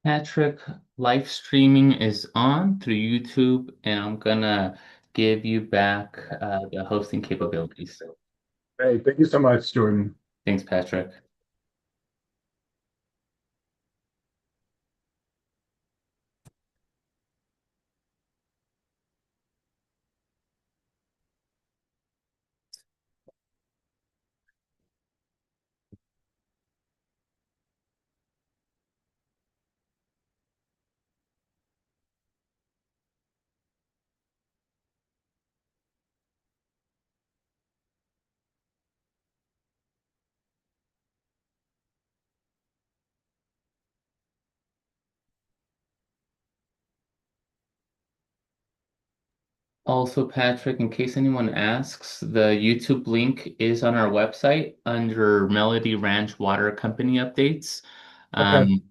Patrick, live streaming is on through YouTube, and I'm gonna give you back the hosting capabilities. Hey, thank you so much, Jordan. Thanks, Patrick. Also, Patrick, in case anyone asks, the YouTube link is on our website under Melody Ranch Water Company updates. Okay, Um,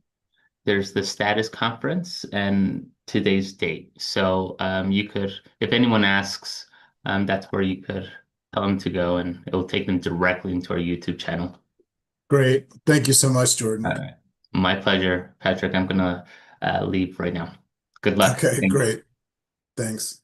there's the status conference and today's date. So you could, if anyone asks, that's where you could tell them to go, and it will take them directly into our YouTube channel. great. Thank you so much, All Jordan. right. My pleasure, Patrick. I'm gonna leave right now. Good luck. Okay, Thanks. great. Thanks.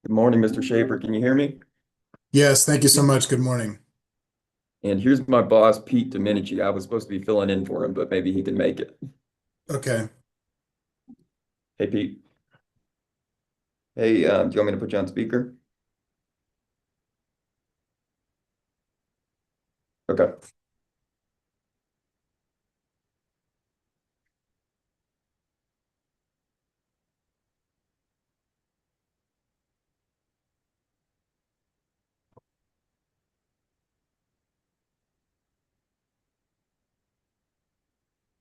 Good morning, Mr. Schaefer. Can you hear me? Yes, thank you so much. Good morning. And here's my boss, Pete Domenici. I was supposed to be filling in for him, but maybe he can make it. Okay. Hey, Pete. Hey, do you want me to put you on speaker? Okay.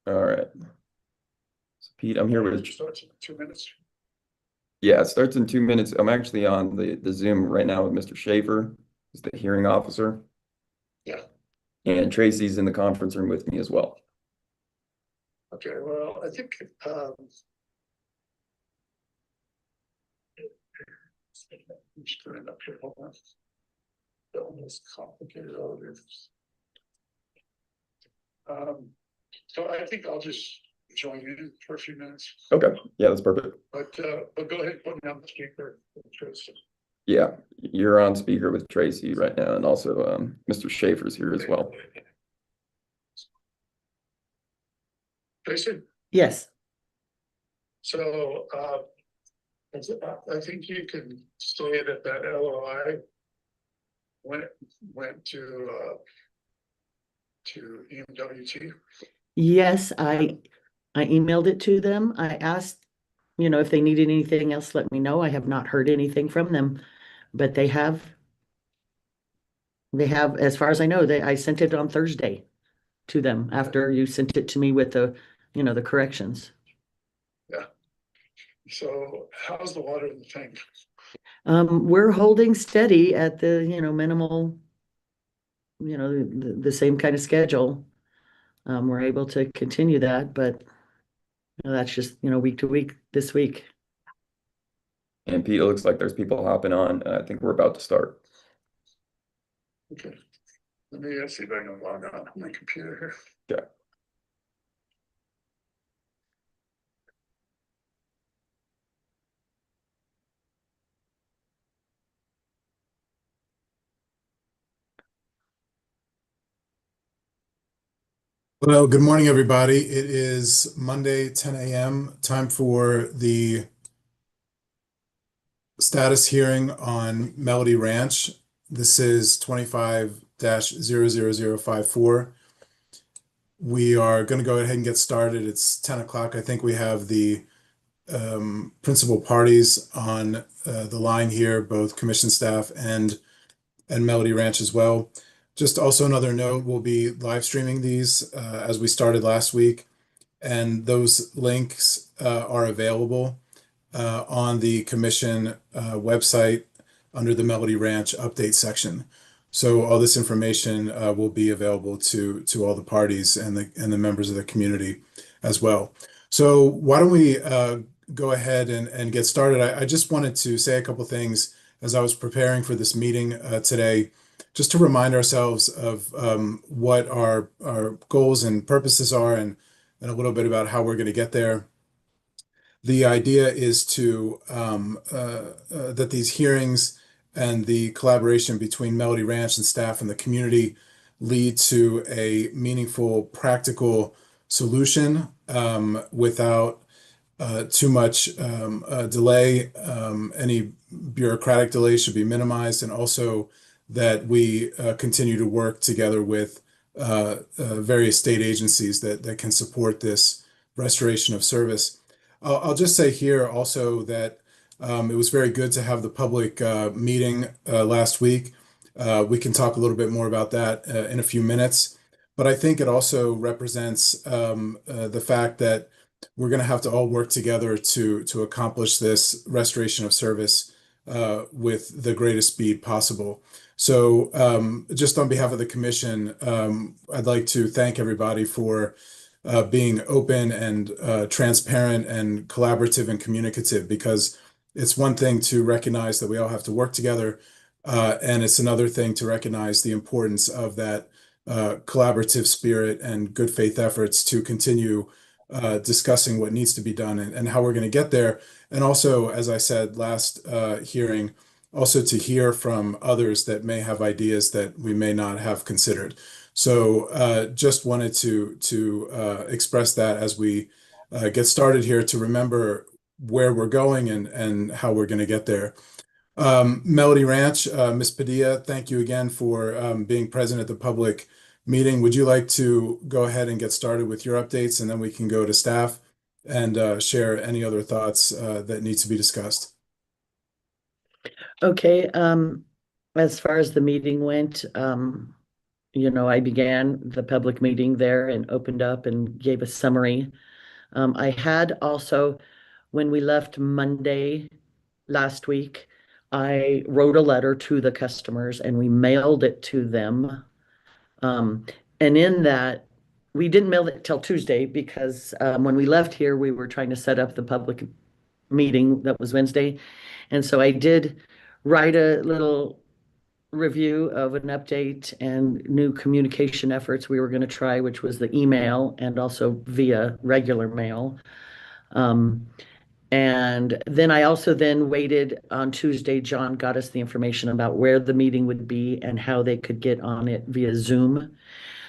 All right. So, Pete, I'm here with. Starts in 2 minutes. Yeah, it starts in 2 minutes. I'm actually on the Zoom right now with Mr. Schaefer, who's the hearing officer. Yeah. And Tracy's in the conference room with me as well. Okay, well, I think I'm just turning up here. Hold on. Don't this complicated elevators. So I think I'll just join in for a few minutes. Okay. Yeah, that's perfect. But go ahead and put me on the speaker. Yeah, you're on speaker with Tracy right now, and also Mr. Schaefer's here as well. Jason, Yes, so I think you can say that that LOI went to EMWT. yes, I emailed it to them. I asked, if they needed anything else, let me know. I have not heard anything from them, but they have, as far as I know, I sent it on Thursday to them after you sent it to me with the corrections. Yeah. So how's the water in the tank? We're holding steady at the, minimal, the same kind of schedule. We're able to continue that, but that's just, week to week this week. And Pete, it looks like there's people hopping on. I think we're about to start. Okay. Let me see if I can log on my computer here. Okay. Well, good morning, everybody. It is Monday, 10 a.m. Time for the status hearing on Melody Ranch. This is 25-00054. we are going to go ahead and get started. It's 10 o'clock. I think we have the principal parties on the line here, both commission staff and Melody Ranch as well. Just also another note, we'll be live streaming these as we started last week, and those links are available on the commission website under the Melody Ranch update section. So all this information will be available to all the parties and the members of the community as well. So why don't we go ahead and get started? I just wanted to say a couple things as I was preparing for this meeting today, just to remind ourselves of what our goals and purposes are, and a little bit about how we're going to get there. The idea is to that these hearings and the collaboration between Melody Ranch and staff and the community lead to a meaningful, practical solution without too much delay. Any bureaucratic delay should be minimized, and also that we continue to work together with various state agencies that can support this restoration of service. I'll just say here also that it was very good to have the public meeting last week. We can talk a little bit more about that in a few minutes, but I think it also represents the fact that we're going to have to all work together to accomplish this restoration of service with the greatest speed possible. So just on behalf of the commission, I'd like to thank everybody for being open and transparent and collaborative and communicative, because it's one thing to recognize that we all have to work together, and it's another thing to recognize the importance of that collaborative spirit and good faith efforts to continue discussing what needs to be done and how we're going to get there. And also, as I said last hearing, also to hear from others that may have ideas that we may not have considered. So just wanted to express that as we get started here, to remember where we're going and how we're going to get there. Melody Ranch, Ms. Padilla, thank you again for being present at the public meeting. Would you like to go ahead and get started with your updates, and then we can go to staff and share any other thoughts that need to be discussed? Okay, as far as the meeting went, I began the public meeting there and opened up and gave a summary. I had also, when we left Monday last week, I wrote a letter to the customers and we mailed it to them. And in that, we didn't mail it till Tuesday because when we left here, we were trying to set up the public meeting that was Wednesday. And so I did write a little review of an update and new communication efforts we were going to try, which was the email and also via regular mail. And then I also then waited on Tuesday. John got us the information about where the meeting would be and how they could get on it via Zoom.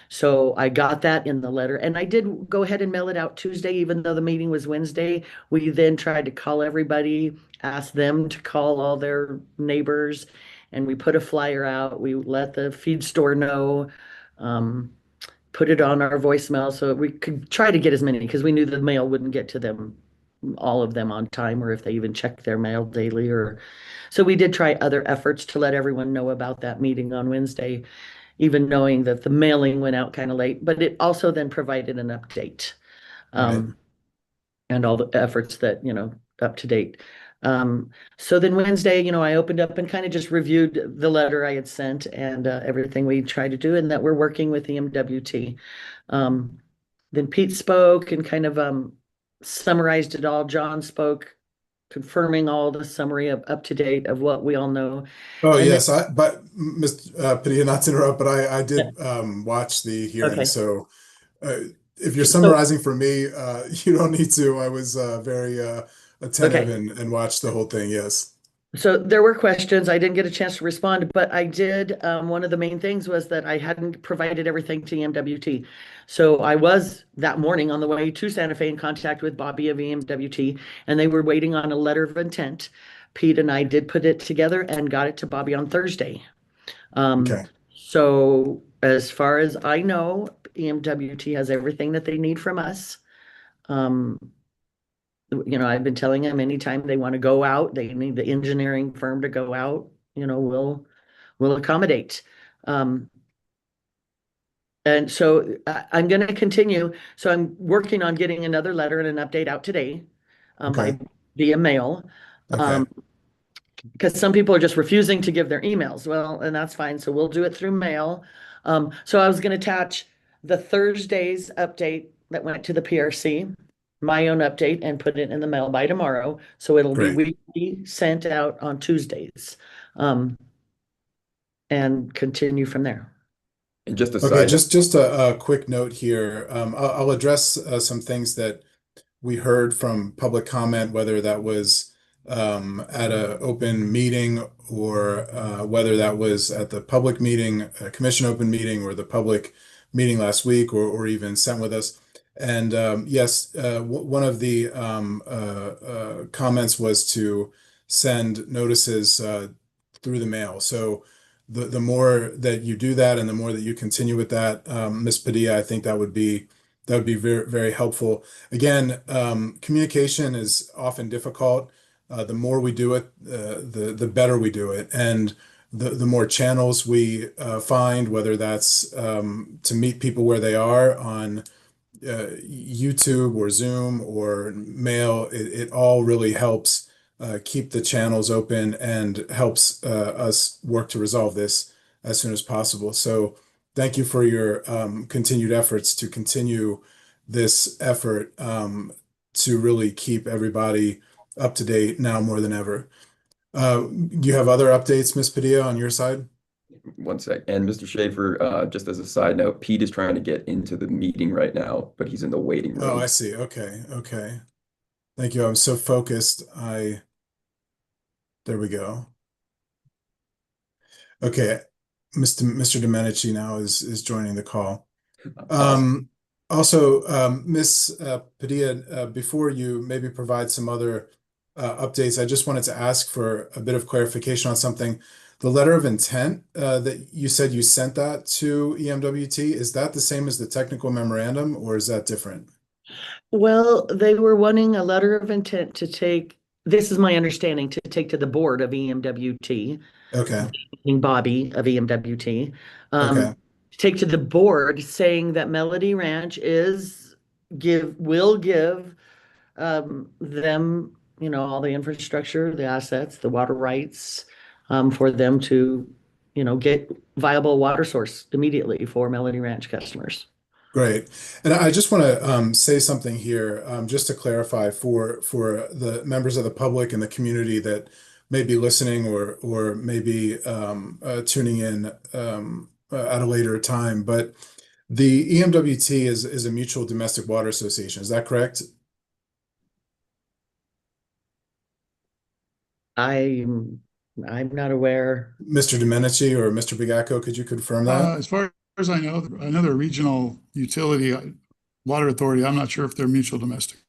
So I got that in the letter, and I did go ahead and mail it out Tuesday, even though the meeting was Wednesday. We then tried to call everybody, ask them to call all their neighbors, and we put a flyer out. We let the feed store know, put it on our voicemail so we could try to get as many, because we knew the mail wouldn't get to them, all of them on time, or if they even check their mail daily. So we did try other efforts to let everyone know about that meeting on Wednesday, even knowing that the mailing went out kind of late, but it also then provided an update. Right. And all the efforts that, up to date. So then Wednesday, I opened up and kind of just reviewed the letter I had sent and everything we tried to do, and that we're working with the MWT. Then Pete spoke and kind of summarized it all. John spoke, confirming all the summary of up to date of what we all know. Oh, And yes, but Mr. Padilla, not to interrupt, but I did watch the hearing. Okay. So if you're summarizing for me, you don't need to. I was very attentive and watched the whole thing. Yes. So there were questions. I didn't get a chance to respond, but I did. One of the main things was that I hadn't provided everything to EMWT. So I was that morning on the way to Santa Fe in contact with Bobby of EMWT, and they were waiting on a letter of intent. Pete and I did put it together and got it to Bobby on Thursday. Okay. So as far as I know, EMWT has everything that they need from us. I've been telling them anytime they want to go out, they need the engineering firm to go out, we'll accommodate. And so I'm going to continue. So I'm working on getting another letter and an update out today, Okay. via mail. Okay. Because some people are just refusing to give their emails. Well, and that's fine. So we'll do it through mail. So I was going to attach the Thursday's update that went to the PRC, my own update, and put it in the mail by tomorrow. So it'll be Great. weekly, sent out on Tuesdays, and continue from there. And just a Okay, side, just a quick note here. I'll address some things that we heard from public comment, whether that was at a open meeting or whether that was at the public meeting, commission open meeting, or the public meeting last week, or even sent with us. And yes, one of the comments was to send notices through the mail. So the more that you do that and the more that you continue with that, Ms. Padilla, I think that would be very, very helpful. Again, communication is often difficult. The more we do it, the better we do it. And the more channels we find, whether that's to meet people where they are on YouTube or Zoom or mail, it all really helps keep the channels open and helps us work to resolve this as soon as possible. So thank you for your continued efforts to continue this effort to really keep everybody up to date now more than ever. Do you have other updates, Ms. Padilla, on your side? one sec. And Mr. Schaefer, just as a side note, Pete is trying to get into the meeting right now, but he's in the waiting room. Oh, I see. Okay. Thank you. I'm so focused. There we go. Okay. Mr. Domenici now is joining the call. Awesome. Also, Ms. Padilla, before you maybe provide some other updates, I just wanted to ask for a bit of clarification on something. The letter of intent that you said you sent that to EMWT, is that the same as the technical memorandum, or is that different? Well, they were wanting a letter of intent to take, this is my understanding, to take to the board of EMWT, Okay. Bobby of EMWT, Okay. take to the board saying that Melody Ranch will give them, all the infrastructure, the assets, the water rights, for them to, get viable water source immediately for Melody Ranch customers. Great. And I just want to say something here, just to clarify for the members of the public and the community that may be listening or maybe tuning in at a later time. But the EMWT is a mutual domestic water association. Is that correct? I'm not aware. Mr. Domenici or Mr. Bigacco, could you confirm that? As far as I know, another regional utility, water authority, I'm not sure if they're mutual domestic.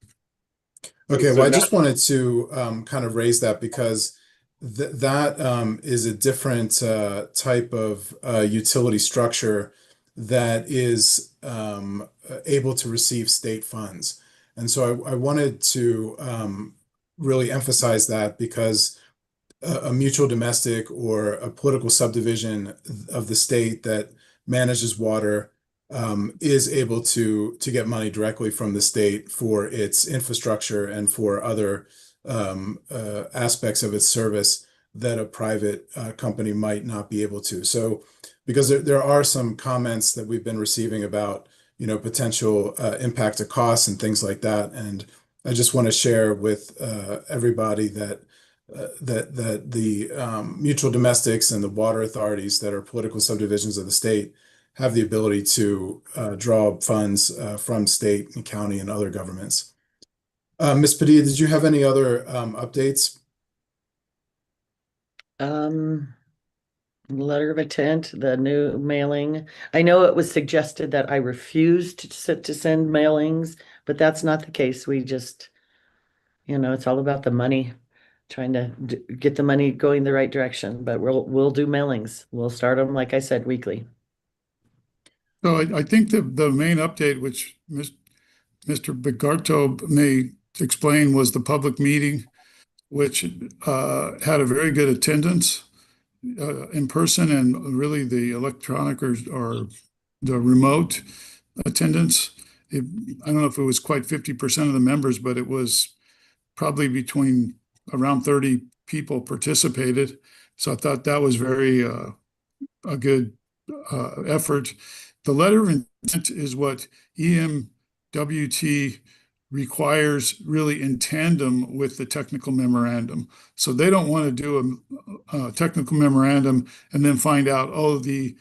Okay, So well, I now- just wanted to kind of raise that because that is a different type of utility structure that is able to receive state funds. And so I wanted to really emphasize that because a mutual domestic or a political subdivision of the state that manages water is able to get money directly from the state for its infrastructure and for other aspects of its service that a private company might not be able to. So because there are some comments that we've been receiving about, potential impact to costs and things like that. And I just want to share with everybody that the mutual domestics and the water authorities that are political subdivisions of the state have the ability to draw funds from state and county and other governments. Ms. Padilla, did you have any other updates? Letter of intent, the new mailing. I know it was suggested that I refused to send mailings, but that's not the case. We just, it's all about the money, trying to get the money going the right direction. But we'll do mailings. We'll start them, like I said, weekly. So I think the main update, which Mr. Bigarto may explain, was the public meeting, which had a very good attendance in person, and really the electronic or the remote attendance. I don't know if it was quite 50% of the members, but it was probably between around 30 people participated. So I thought that was very a good effort. The letter of intent is what EMWT requires, really in tandem with the technical memorandum. So they don't want to do a technical memorandum and then find out, oh, the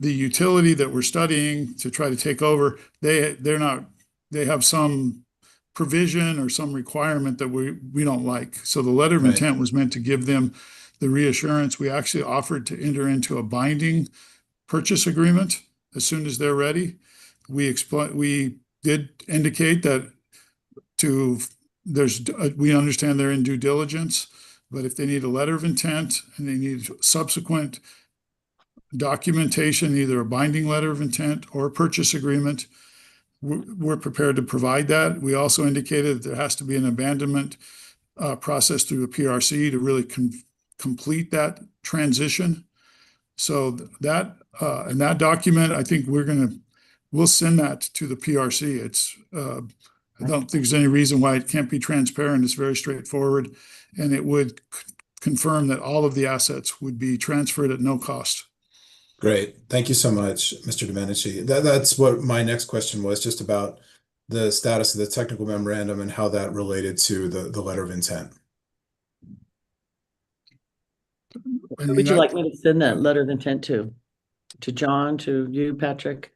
utility that we're studying to try to take over, they have some provision or some requirement that we don't like. So the letter of Right. intent was meant to give them the reassurance. We actually offered to enter into a binding purchase agreement as soon as they're ready. We did indicate that we understand they're in due diligence, but if they need a letter of intent and they need subsequent documentation, either a binding letter of intent or a purchase agreement, we're prepared to provide that. We also indicated that there has to be an abandonment process through the PRC to really complete that transition. So that and that document, I think we'll send that to the PRC. I don't think there's any reason why it can't be transparent. It's very straightforward, and it would confirm that all of the assets would be transferred at no cost. Great. Thank you so much, Mr. Domenici. That's what my next question was, just about the status of the technical memorandum and how that related to the letter of intent. Who would you like me to send that letter of intent to? To John, to you, Patrick?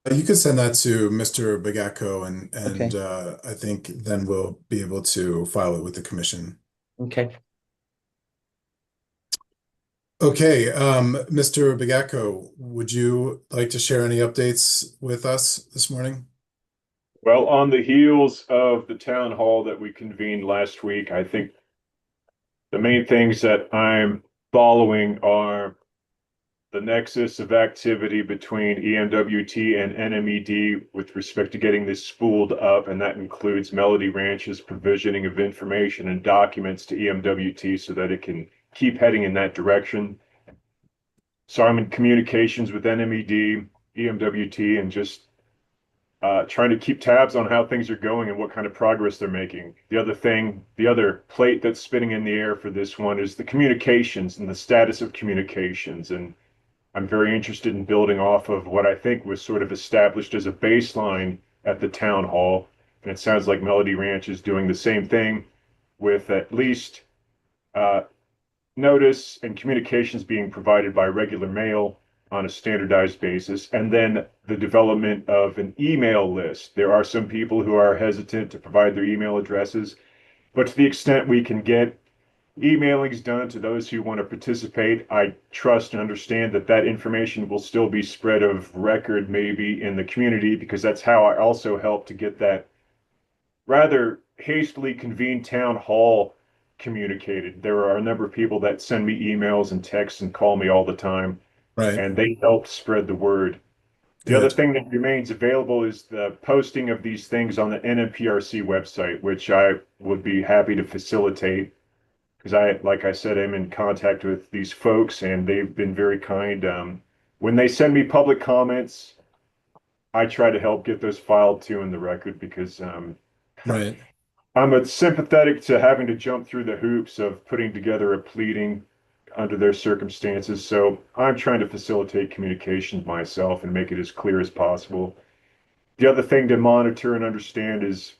You could send that to Mr. Begacco, and Okay. I think then we'll be able to file it with the commission. Okay. Okay, Mr. Begacco, would you like to share any updates with us this morning? Well, on the heels of the town hall that we convened last week, I think the main things that I'm following are the nexus of activity between EMWT and NMED with respect to getting this spooled up, and that includes Melody Ranch's provisioning of information and documents to EMWT so that it can keep heading in that direction. So I'm in communications with NMED, EMWT, and just trying to keep tabs on how things are going and what kind of progress they're making. The other plate that's spinning in the air for this one is the communications and the status of communications. And I'm very interested in building off of what I think was sort of established as a baseline at the town hall. And it sounds like Melody Ranch is doing the same thing, with at least notice and communications being provided by regular mail on a standardized basis, and then the development of an email list. There are some people who are hesitant to provide their email addresses, but to the extent we can get emailings done to those who want to participate, I trust and understand that that information will still be spread of record maybe in the community, because that's how I also help to get that rather hastily convened town hall communicated. There are a number of people that send me emails and texts and call me all the time, Right. and they help spread the word. The other thing that remains available is the posting of these things on the NMPRC website, which I would be happy to facilitate, because like I said, I'm in contact with these folks and they've been very kind. When they send me public comments, I try to help get those filed too in the record, because Right. I'm sympathetic to having to jump through the hoops of putting together a pleading under their circumstances. So I'm trying to facilitate communications myself and make it as clear as possible. The other thing to monitor and understand is,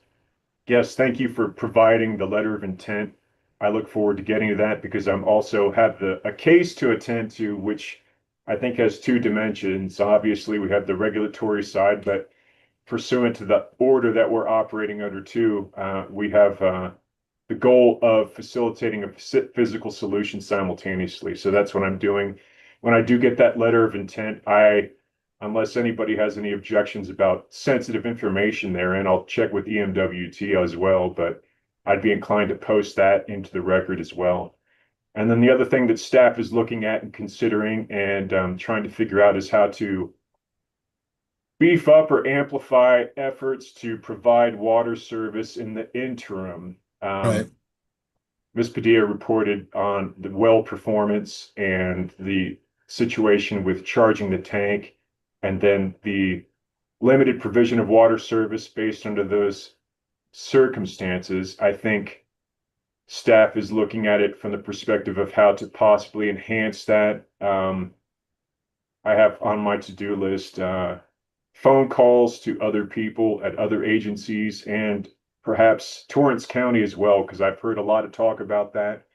yes, thank you for providing the letter of intent. I look forward to getting to that, because I'm also have a case to attend to, which I think has two dimensions. Obviously, we have the regulatory side, but pursuant to the order that we're operating under too, we have the goal of facilitating a physical solution simultaneously. So that's what I'm doing. When I do get that letter of intent, unless anybody has any objections about sensitive information there, and I'll check with EMWT as well, but I'd be inclined to post that into the record as well. And then the other thing that staff is looking at and considering and trying to figure out is how to beef up or amplify efforts to provide water service in the interim. Right. Ms. Padilla reported on the well performance and the situation with charging the tank, and then the limited provision of water service based under those circumstances. I think staff is looking at it from the perspective of how to possibly enhance that. I have on my to-do list phone calls to other people at other agencies and perhaps Torrance County as well, because I've heard a lot of talk about that.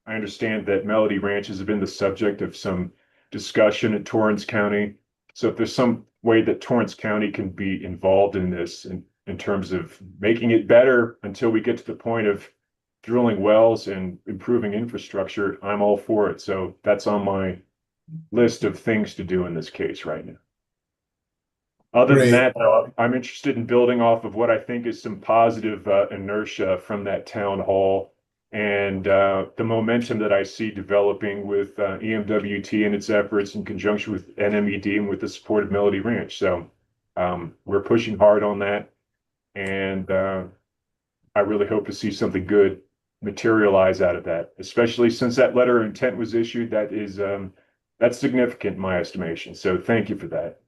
I understand that Melody Ranches have been the subject of some discussion at Torrance County. So if there's some way that Torrance County can be involved in this in terms of making it better until we get to the point of drilling wells and improving infrastructure, I'm all for it. So that's on my list of things to do in this case right now. Other than Great. that, though, I'm interested in building off of what I think is some positive inertia from that town hall and the momentum that I see developing with EMWT and its efforts in conjunction with NMED and with the support of Melody Ranch. So we're pushing hard on that, and I really hope to see something good materialize out of that, especially since that letter of intent was issued. That is that's significant in my estimation. So thank you for that.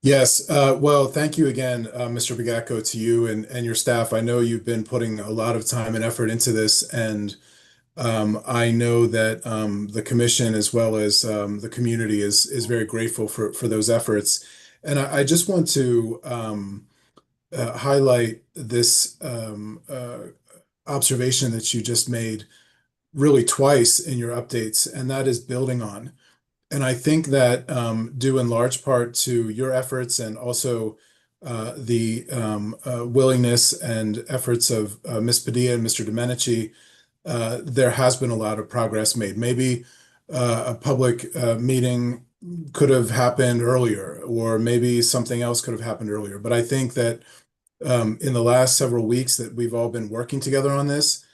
Yes, well, thank you again, Mr. Begacco, to you and your staff. I know you've been putting a lot of time and effort into this, and I know that the commission as well as the community is very grateful for those efforts. And I just want to highlight this observation that you just made really twice in your updates, and that is building on. And I think that due in large part to your efforts and also the willingness and efforts of Ms. Padilla and Mr. Domenici, there has been a lot of progress made. Maybe a public meeting could have happened earlier, or maybe something else could have happened earlier. But I think that in the last several weeks that we've all been working together on this,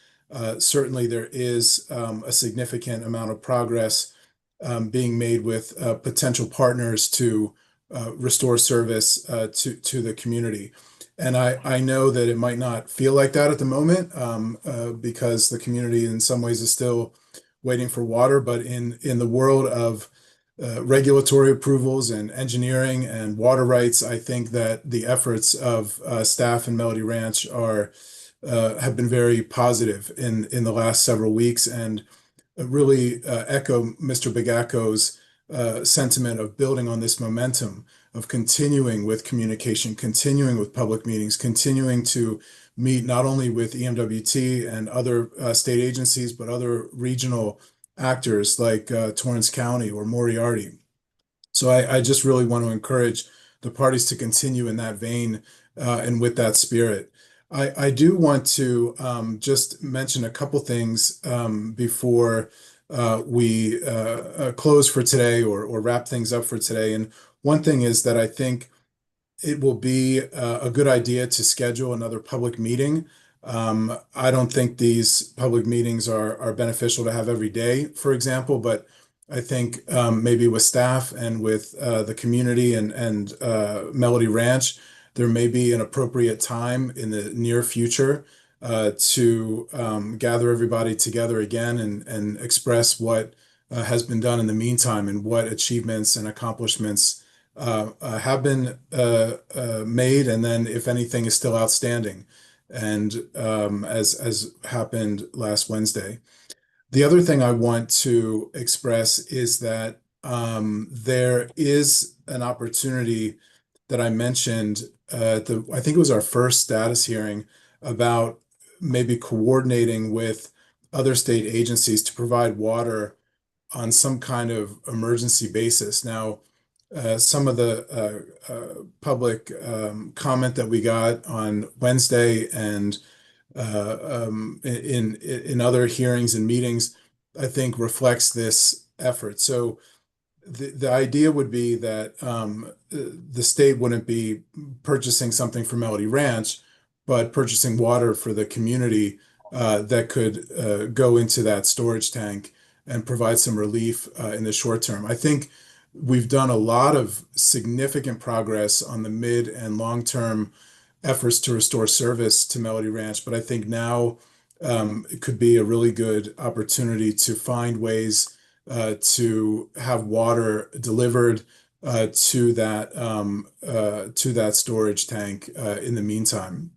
certainly there is a significant amount of progress being made with potential partners to restore service to the community. And I know that it might not feel like that at the moment because the community in some ways is still waiting for water, but in the world of regulatory approvals and engineering and water rights, I think that the efforts of staff in Melody Ranch have been very positive in the last several weeks, and really echo Mr. Begacco's sentiment of building on this momentum, of continuing with communication, continuing with public meetings, continuing to meet not only with EMWT and other state agencies, but other regional actors like Torrance County or Moriarty. So I just really want to encourage the parties to continue in that vein and with that spirit. I do want to just mention a couple things before we close for today or wrap things up for today. And one thing is that I think it will be a good idea to schedule another public meeting. I don't think these public meetings are beneficial to have every day, for example, but I think maybe with staff and with the community and Melody Ranch, there may be an appropriate time in the near future to gather everybody together again and express what has been done in the meantime and what achievements and accomplishments have been made, and then if anything is still outstanding, and as happened last Wednesday. The other thing I want to express is that there is an opportunity that I mentioned I think it was our first status hearing about maybe coordinating with other state agencies to provide water on some kind of emergency basis. Now, some of the public comment that we got on Wednesday and in other hearings and meetings, I think reflects this effort. So the idea would be that the state wouldn't be purchasing something for Melody Ranch, but purchasing water for the community that could go into that storage tank and provide some relief in the short term. I think we've done a lot of significant progress on the mid and long-term efforts to restore service to Melody Ranch, but I think now it could be a really good opportunity to find ways to have water delivered to that storage tank in the meantime.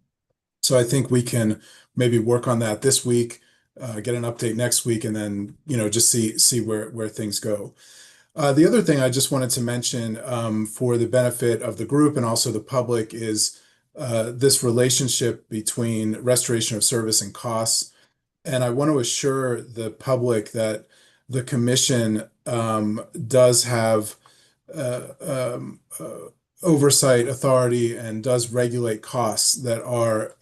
So I think we can maybe work on that this week, get an update next week, and then just see where things go. The other thing I just wanted to mention for the benefit of the group and also the public is this relationship between restoration of service and costs. And I want to assure the public that the commission does have oversight authority and does regulate costs that are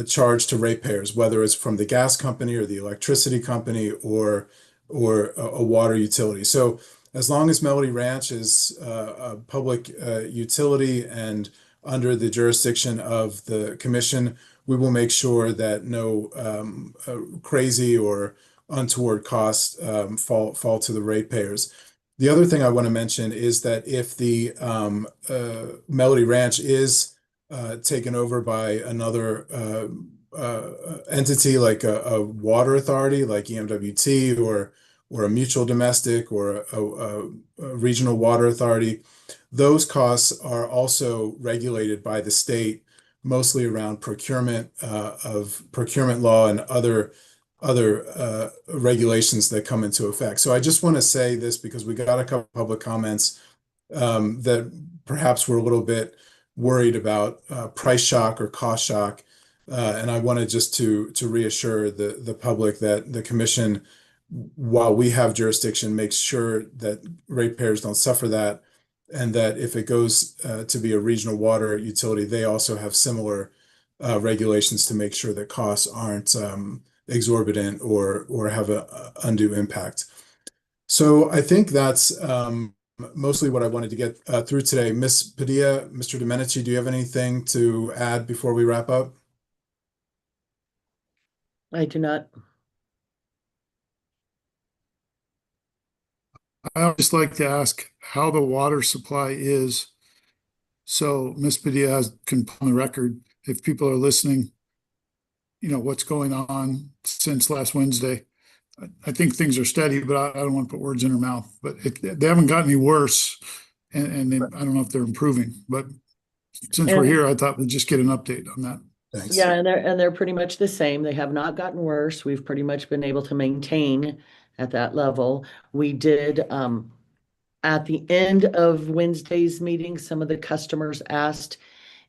charged to ratepayers, whether it's from the gas company or the electricity company or a water utility. So as long as Melody Ranch is a public utility and under the jurisdiction of the commission, we will make sure that no crazy or untoward costs fall to the ratepayers. The other thing I want to mention is that if the Melody Ranch is taken over by another entity like a water authority like EMWT or a mutual domestic or a regional water authority, those costs are also regulated by the state, mostly around procurement of procurement law and other regulations that come into effect. So I just want to say this because we got a couple public comments that perhaps we're a little bit worried about price shock or cost shock. And I wanted just to reassure the public that the commission, while we have jurisdiction, makes sure that ratepayers don't suffer that, and that if it goes to be a regional water utility, they also have similar regulations to make sure that costs aren't exorbitant or have an undue impact. So I think that's mostly what I wanted to get through today. Ms. Padilla, Mr. Domenici, do you have anything to add before we wrap up? I do not. I would just like to ask how the water supply is. So Ms. Padilla can put on the record, if people are listening, what's going on since last Wednesday. I think things are steady, but I don't want to put words in her mouth. But they haven't gotten any worse, and I don't know if they're improving. But since we're here, I thought we'd just get an update on that. Thanks. Yeah, and they're pretty much the same. They have not gotten worse. We've pretty much been able to maintain at that level. We did at the end of Wednesday's meeting, some of the customers asked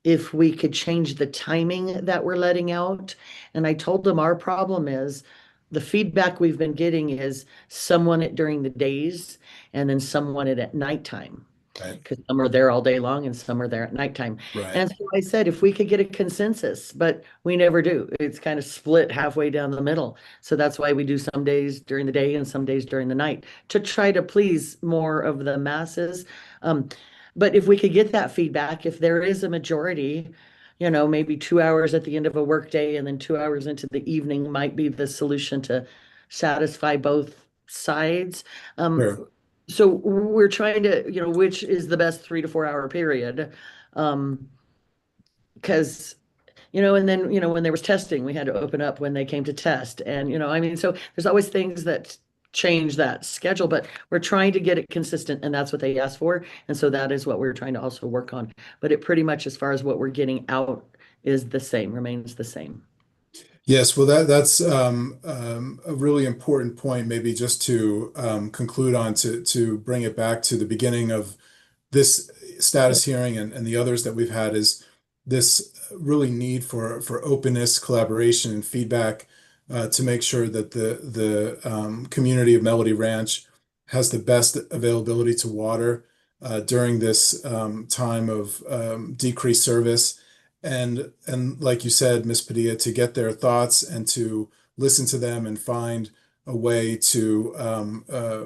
if we could change the timing that we're letting out. And I told them our problem is the feedback we've been getting is someone during the days and then someone at nighttime. Right. Because some are there all day long and some are there at nighttime. Right. And so I said, if we could get a consensus, but we never do. It's kind of split halfway down the middle. So that's why we do some days during the day and some days during the night to try to please more of the masses. But if we could get that feedback, if there is a majority, maybe 2 hours at the end of a workday and then 2 hours into the evening might be the solution to satisfy both sides. Sure. So we're trying to, which is the best 3 to 4 hour period. Because, and then, when there was testing, we had to open up when they came to test. And, so there's always things that change that schedule, but we're trying to get it consistent, and that's what they asked for. And so that is what we're trying to also work on. But it pretty much, as far as what we're getting out, is the same, remains the same. Yes, well, that's a really important point, maybe just to conclude on, to bring it back to the beginning of this status hearing and the others that we've had, is this really need for openness, collaboration, and feedback to make sure that the community of Melody Ranch has the best availability to water during this time of decreased service. And like you said, Ms. Padilla, to get their thoughts and to listen to them and find a way to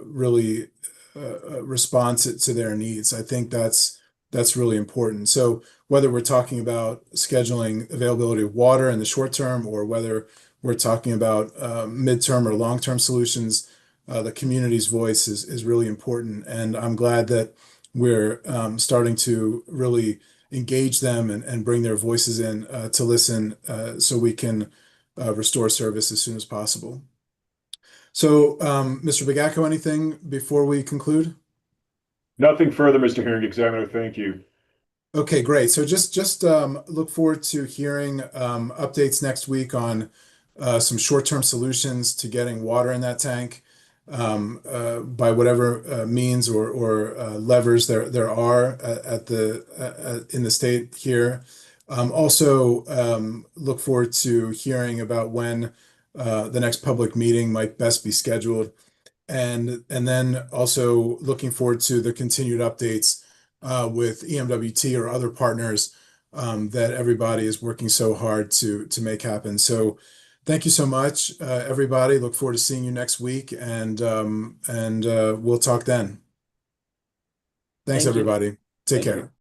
really respond to their needs. I think that's really important. So whether we're talking about scheduling availability of water in the short term, or whether we're talking about midterm or long-term solutions, the community's voice is really important. And I'm glad that we're starting to really engage them and bring their voices in to listen so we can restore service as soon as possible. So, Mr. Begacco, anything before we conclude? Nothing further, Mr. Hearing Examiner. Thank you. Okay, great. So just look forward to hearing updates next week on some short-term solutions to getting water in that tank by whatever means or levers there are in the state here. Also, look forward to hearing about when the next public meeting might best be scheduled, and then also looking forward to the continued updates with EMWT or other partners that everybody is working so hard to make happen. So thank you so much, everybody. Look forward to seeing you next week, and we'll talk then. Thanks, Thank you. everybody. Take Thank you. care.